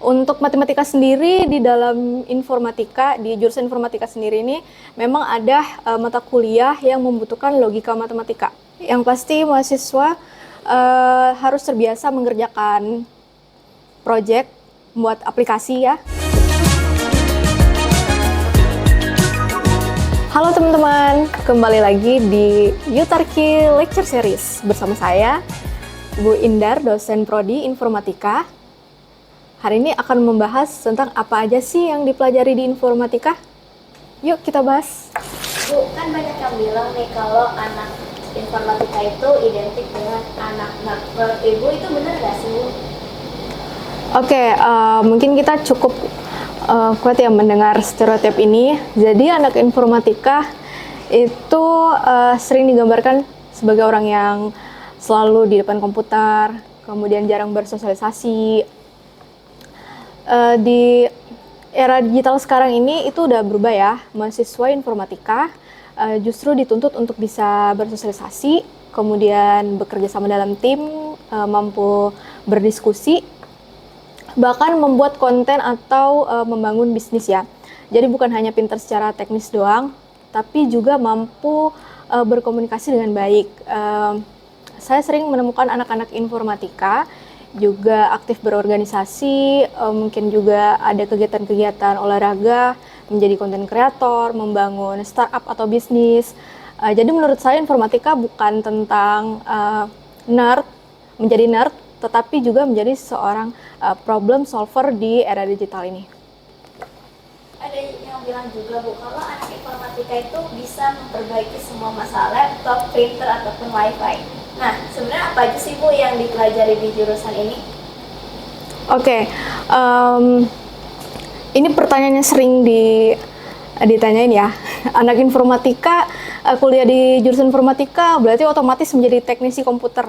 Untuk matematika sendiri di dalam informatika, di jurusan informatika sendiri ini memang ada mata kuliah yang membutuhkan logika matematika. Yang pasti mahasiswa harus terbiasa mengerjakan proyek, membuat aplikasi ya. Halo teman-teman, kembali lagi di Yutarki Lecture Series bersama saya, Bu Indar, dosen Prodi Informatika. Hari ini akan membahas tentang apa aja sih yang dipelajari di informatika. Yuk kita bahas. Bu, kan banyak yang bilang nih kalau anak informatika itu identik dengan anak nerd. Menurut Ibu itu benar nggak sih, Bu? Oke, mungkin kita cukup kuat ya mendengar stereotip ini. Jadi anak informatika itu sering digambarkan sebagai orang yang selalu di depan komputer, kemudian jarang bersosialisasi. Di era digital sekarang ini itu udah berubah ya. Mahasiswa informatika justru dituntut untuk bisa bersosialisasi, kemudian bekerja sama dalam tim, mampu berdiskusi, bahkan membuat konten atau membangun bisnis ya. Jadi bukan hanya pintar secara teknis doang, tapi juga mampu berkomunikasi dengan baik. Saya sering menemukan anak-anak informatika juga aktif berorganisasi, mungkin juga ada kegiatan-kegiatan olahraga, menjadi konten kreator, membangun startup atau bisnis. Jadi menurut saya informatika bukan tentang nerd, menjadi nerd, tetapi juga menjadi seorang problem solver di era digital ini. Ada yang bilang juga, Bu, kalau anak informatika itu bisa memperbaiki semua masalah laptop, printer, ataupun wifi. Nah, sebenarnya apa aja sih, Bu, yang dipelajari di jurusan ini? Oke, ini pertanyaannya sering ditanyain ya. Anak informatika kuliah di jurusan informatika berarti otomatis menjadi teknisi komputer.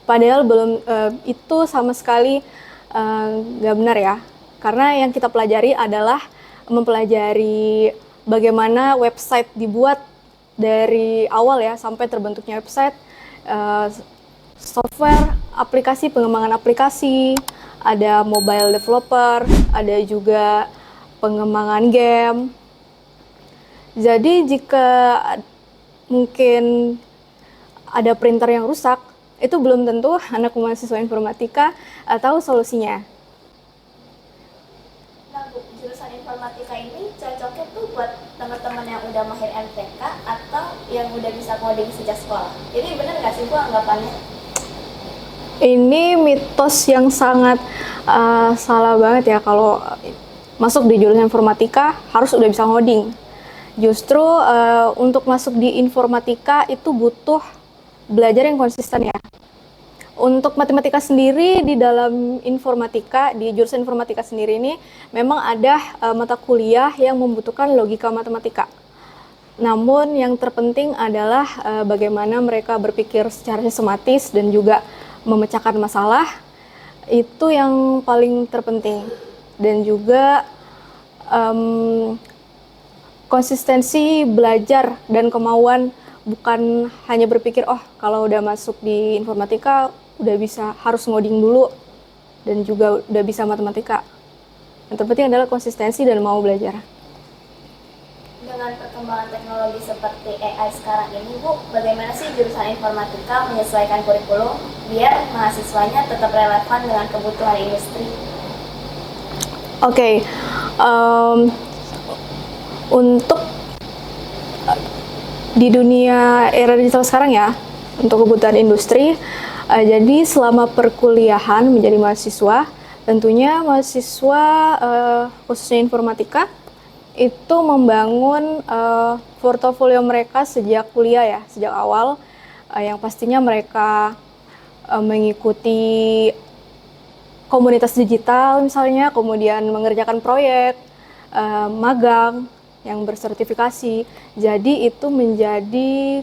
Padahal belum, itu sama sekali nggak benar ya. Karena yang kita pelajari adalah mempelajari bagaimana website dibuat dari awal ya sampai terbentuknya website, software, aplikasi, pengembangan aplikasi, ada mobile developer, ada juga pengembangan game. Jadi jika mungkin ada printer yang rusak, itu belum tentu anak mahasiswa informatika tahu solusinya. Nah, Bu, jurusan informatika ini cocoknya tuh buat teman-teman yang udah mahir MTK atau yang udah bisa coding sejak sekolah. Jadi benar nggak sih, Bu, anggapannya? Ini mitos yang sangat salah banget ya kalau masuk di jurusan informatika harus udah bisa ngoding. Justru untuk masuk di informatika itu butuh belajar yang konsisten ya. Untuk matematika sendiri di dalam informatika, di jurusan informatika sendiri ini memang ada mata kuliah yang membutuhkan logika matematika. Namun yang terpenting adalah bagaimana mereka berpikir secara sistematis dan juga memecahkan masalah, itu yang paling terpenting. Dan juga konsistensi belajar dan kemauan, bukan hanya berpikir oh kalau udah masuk di informatika udah bisa harus ngoding dulu dan juga udah bisa matematika. Yang terpenting adalah konsistensi dan mau belajar. Dengan perkembangan teknologi seperti AI sekarang ini, Bu, bagaimana sih jurusan informatika menyesuaikan kurikulum biar mahasiswanya tetap relevan dengan kebutuhan industri? Oke, untuk di dunia era digital sekarang ya, untuk kebutuhan industri, jadi selama perkuliahan menjadi mahasiswa, tentunya mahasiswa khususnya informatika itu membangun portofolio mereka sejak kuliah ya, sejak awal, yang pastinya mereka mengikuti komunitas digital misalnya, kemudian mengerjakan proyek, magang yang bersertifikasi. Jadi itu menjadi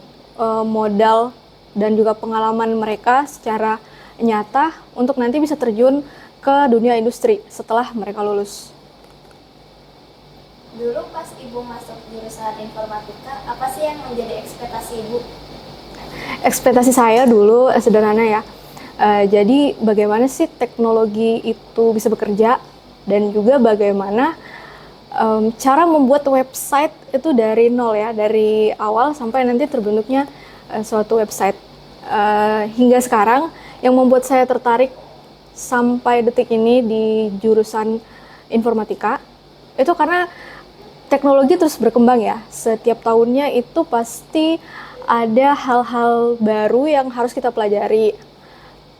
modal dan juga pengalaman mereka secara nyata untuk nanti bisa terjun ke dunia industri setelah mereka lulus. Dulu pas Ibu masuk jurusan informatika, apa sih yang menjadi ekspektasi Ibu? Ekspektasi saya dulu sederhana ya, Jadi bagaimana sih teknologi itu bisa bekerja, dan juga bagaimana cara membuat website itu dari nol ya, dari awal sampai nanti terbentuknya suatu website. Hingga sekarang yang membuat saya tertarik sampai detik ini di jurusan informatika itu karena teknologi terus berkembang ya. Setiap tahunnya itu pasti ada hal-hal baru yang harus kita pelajari.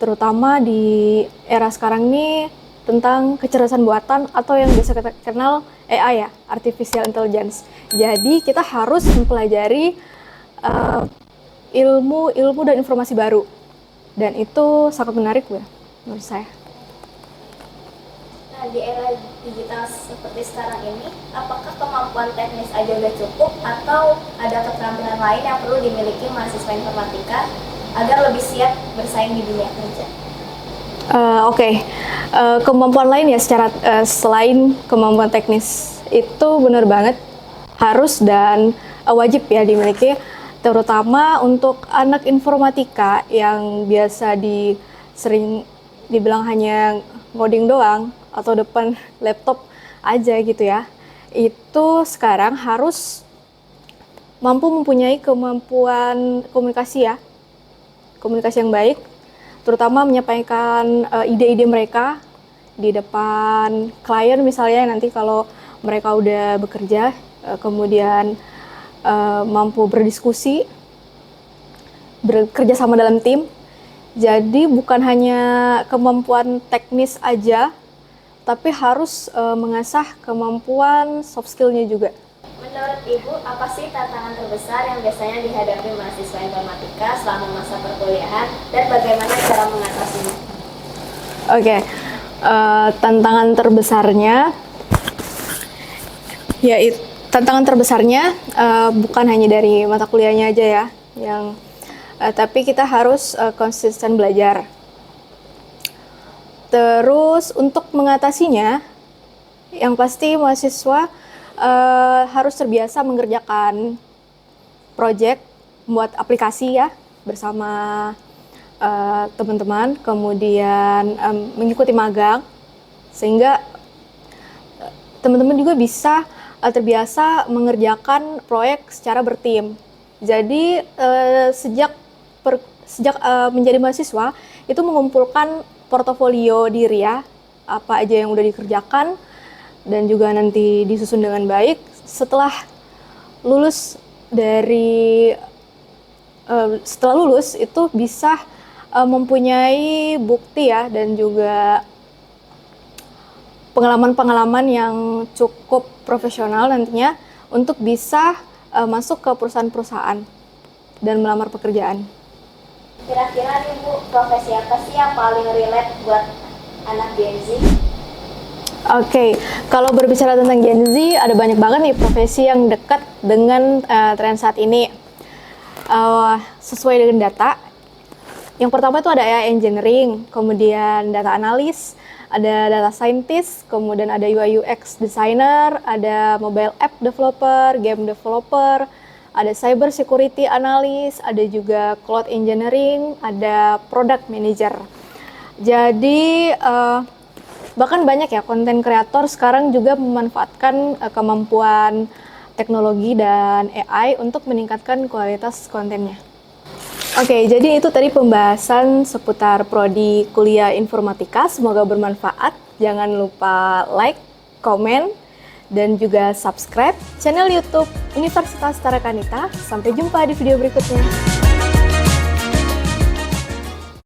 Terutama di era sekarang ini tentang kecerdasan buatan atau yang biasa kita kenal AI ya, Artificial Intelligence. Jadi kita harus mempelajari ilmu dan informasi baru. Dan itu sangat menarik ya menurut saya. Nah, di era digital seperti sekarang ini, apakah kemampuan teknis aja udah cukup atau ada keterampilan lain yang perlu dimiliki mahasiswa informatika agar lebih siap bersaing di dunia kerja? Oke. Kemampuan lain ya selain kemampuan teknis itu benar banget harus dan wajib ya dimiliki, terutama untuk anak informatika yang biasa sering dibilang hanya ngoding doang atau depan laptop aja gitu ya. Itu sekarang harus mampu mempunyai kemampuan komunikasi ya, komunikasi yang baik, terutama menyampaikan ide-ide mereka di depan klien misalnya nanti kalau mereka udah bekerja, kemudian mampu berdiskusi, bekerja sama dalam tim. Jadi bukan hanya kemampuan teknis aja, tapi harus mengasah kemampuan soft skill-nya juga. Menurut Ibu, apa sih tantangan terbesar yang biasanya dihadapi mahasiswa informatika selama masa perkuliahan dan bagaimana cara mengatasinya? Oke, tantangan terbesarnya bukan hanya dari mata kuliahnya aja ya, tapi kita harus konsisten belajar. Terus untuk mengatasinya, yang pasti mahasiswa harus terbiasa mengerjakan project, membuat aplikasi ya bersama teman-teman, kemudian mengikuti magang, sehingga teman-teman juga bisa terbiasa mengerjakan proyek secara bertim. Jadi sejak menjadi mahasiswa itu mengumpulkan portofolio diri ya, apa aja yang udah dikerjakan, dan juga nanti disusun dengan baik. Setelah lulus itu bisa mempunyai bukti ya, dan juga pengalaman-pengalaman yang cukup profesional nantinya untuk bisa masuk ke perusahaan-perusahaan dan melamar pekerjaan. Kira-kira nih Bu, profesi apa sih yang paling relate buat anak Gen Z? Oke, kalau berbicara tentang Gen Z, ada banyak banget nih profesi yang dekat dengan tren saat ini. Sesuai dengan data, yang pertama itu ada AI engineering, kemudian data analis, ada data scientist, kemudian ada UI UX designer, ada mobile app developer, game developer, ada cyber security analyst, ada juga cloud engineering, ada product manager. Jadi bahkan banyak ya konten kreator sekarang juga memanfaatkan kemampuan teknologi dan AI untuk meningkatkan kualitas kontennya. Oke, jadi itu tadi pembahasan seputar prodi kuliah informatika. Semoga bermanfaat. Jangan lupa like, komen, dan juga subscribe channel YouTube Universitas Tarakanita. Sampai jumpa di video berikutnya.